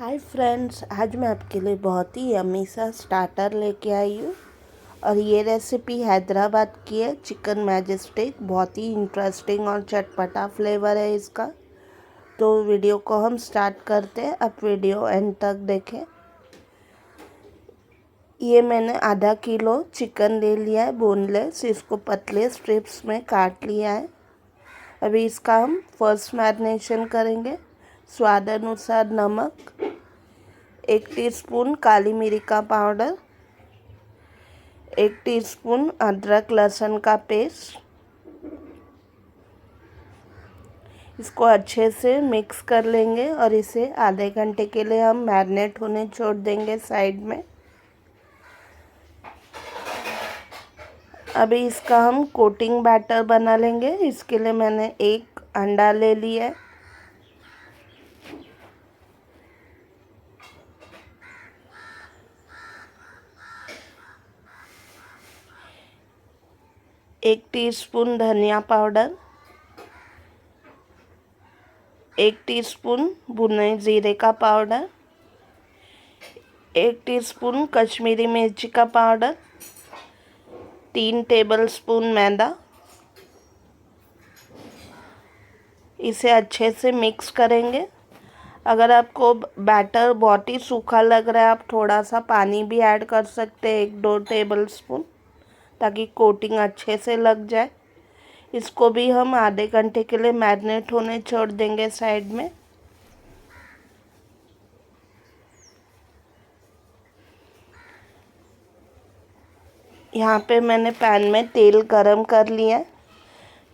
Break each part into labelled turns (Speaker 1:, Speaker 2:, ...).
Speaker 1: Hi friends, आज मैं आपके लिए बहुत ही यम्मी सा स्टार्टर लेके आई हूँ। और ये रेसिपी हैदराबाद की है, चिकन मैजेस्टिक। बहुत ही इंटरेस्टिंग और चटपटा फ्लेवर है इसका। तो वीडियो को हम स्टार्ट करते हैं, आप वीडियो एंड तक देखें। ये मैंने आधा किलो चिकन ले लिया है बोनलेस, इसको पतले स्ट्रिप्स में काट लिया है। अभी इसका हम फर्स्ट मैरिनेशन करेंगे। स्वाद अनुसार नमक, 1 टीस्पून काली मिर्च का पाउडर, 1 टीस्पून अदरक लहसुन का पेस्ट। इसको अच्छे से मिक्स कर लेंगे और इसे आधे घंटे के लिए हम मैरिनेट होने छोड़ देंगे साइड में। अभी इसका हम कोटिंग बैटर बना लेंगे। इसके लिए मैंने 1 अंडा ले लिया है। एक टीस्पून धनिया पाउडर, 1 टीस्पून भुने जीरे का पाउडर, 1 टीस्पून कश्मीरी मिर्ची का पाउडर, 3 टेबलस्पून मैदा। इसे अच्छे से मिक्स करेंगे। अगर आपको बैटर बहुत ही सूखा लग रहा है, आप थोड़ा सा पानी भी ऐड कर सकते हैं, 1-2 टेबलस्पून, ताकि कोटिंग अच्छे से लग जाए। इसको भी हम आधे घंटे के लिए मैरिनेट होने छोड़ देंगे साइड में। यहाँ पे मैंने पैन में तेल गरम कर लिया है।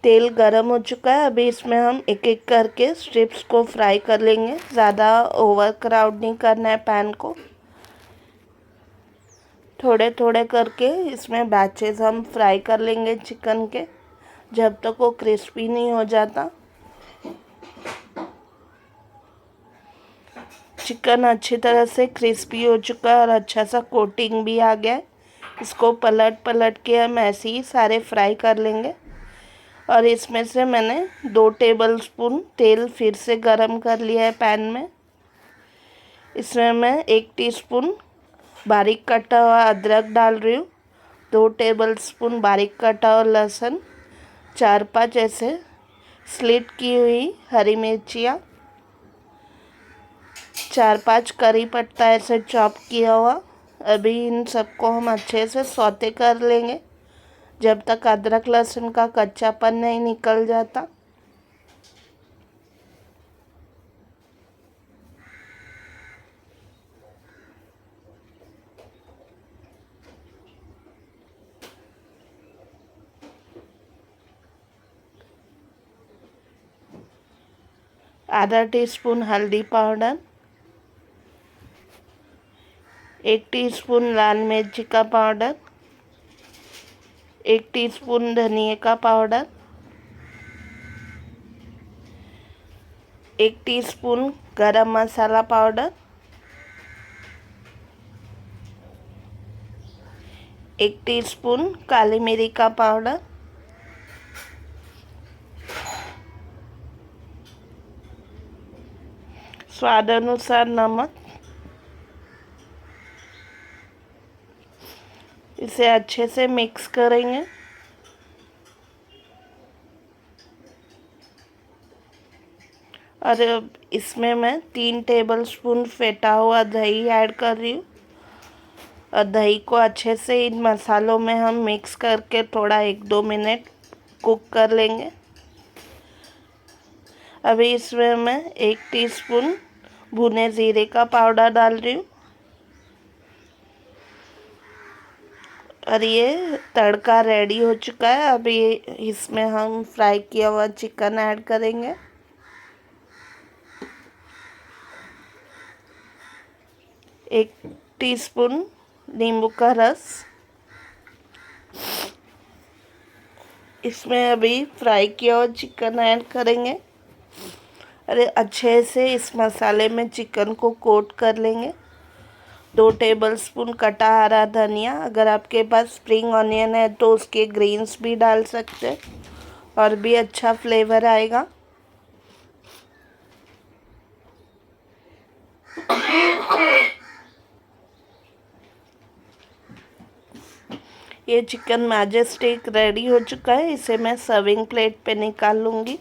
Speaker 1: तेल गरम हो चुका है। अभी इसमें हम एक एक करके स्ट्रिप्स को फ्राई कर लेंगे। ज़्यादा ओवर क्राउड नहीं करना है पैन को। थोड़े थोड़े करके इसमें बैचेस हम फ्राई कर लेंगे चिकन के, जब तक वो क्रिस्पी नहीं हो जाता। चिकन अच्छी तरह से क्रिस्पी हो चुका है और अच्छा सा कोटिंग भी आ गया है। इसको पलट पलट के हम ऐसे ही सारे फ्राई कर लेंगे। और इसमें से मैंने 2 टेबलस्पून तेल फिर से गरम कर लिया है पैन में। इसमें मैं 1 टीस्पून बारीक कटा हुआ अदरक डाल रही हूँ, 2 टेबलस्पून बारीक कटा हुआ लहसुन, 4-5 ऐसे स्लिट की हुई हरी मिर्चियाँ, 4-5 करी पत्ता ऐसे चॉप किया हुआ। अभी इन सबको हम अच्छे से सौते कर लेंगे, जब तक अदरक लहसुन का कच्चापन नहीं निकल जाता। आधा टीस्पून हल्दी पाउडर, 1 टीस्पून लाल मिर्ची का पाउडर, 1 टीस्पून धनिया का पाउडर, 1 टीस्पून गरम मसाला पाउडर, 1 टीस्पून काली मिर्च का पाउडर, स्वाद अनुसार नमक। इसे अच्छे से मिक्स करेंगे। और अब इसमें मैं 3 टेबलस्पून फेटा हुआ दही ऐड कर रही हूँ। और दही को अच्छे से इन मसालों में हम मिक्स करके थोड़ा 1-2 मिनट कुक कर लेंगे। अभी इसमें मैं 1 टीस्पून भुने जीरे का पाउडर डाल रही हूँ। और ये तड़का रेडी हो चुका है। अभी इसमें हम फ्राई किया हुआ चिकन ऐड करेंगे। एक टीस्पून नींबू का रस। इसमें अभी फ्राई किया हुआ चिकन ऐड करेंगे। अरे अच्छे से इस मसाले में चिकन को कोट कर लेंगे। 2 टेबलस्पून कटा हरा धनिया, अगर आपके पास स्प्रिंग ऑनियन है तो उसके ग्रीन्स भी डाल सकते हैं और भी अच्छा फ्लेवर आएगा। ये चिकन मैजेस्टिक रेडी हो चुका है, इसे मैं सर्विंग प्लेट पे निकाल लूँगी।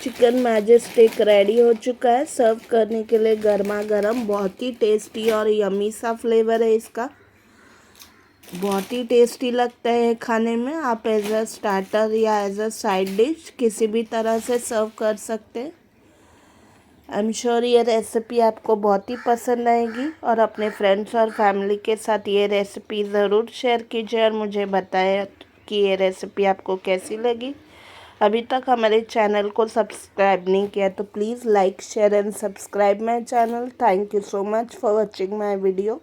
Speaker 1: चिकन मैजेस्टिक रेडी हो चुका है, सर्व करने के लिए गर्मा गर्म। बहुत ही टेस्टी और यमी सा फ्लेवर है इसका, बहुत ही टेस्टी लगता है खाने में। आप एज अ स्टार्टर या एज अ साइड डिश किसी भी तरह से सर्व कर सकते हैं। आई एम श्योर ये रेसिपी आपको बहुत ही पसंद आएगी और अपने फ्रेंड्स और फैमिली के साथ ये रेसिपी ज़रूर शेयर कीजिए और मुझे बताएं कि ये रेसिपी आपको कैसी लगी। अभी तक हमारे चैनल को सब्सक्राइब नहीं किया तो please like share and subscribe my channel. Thank you so much for watching my video.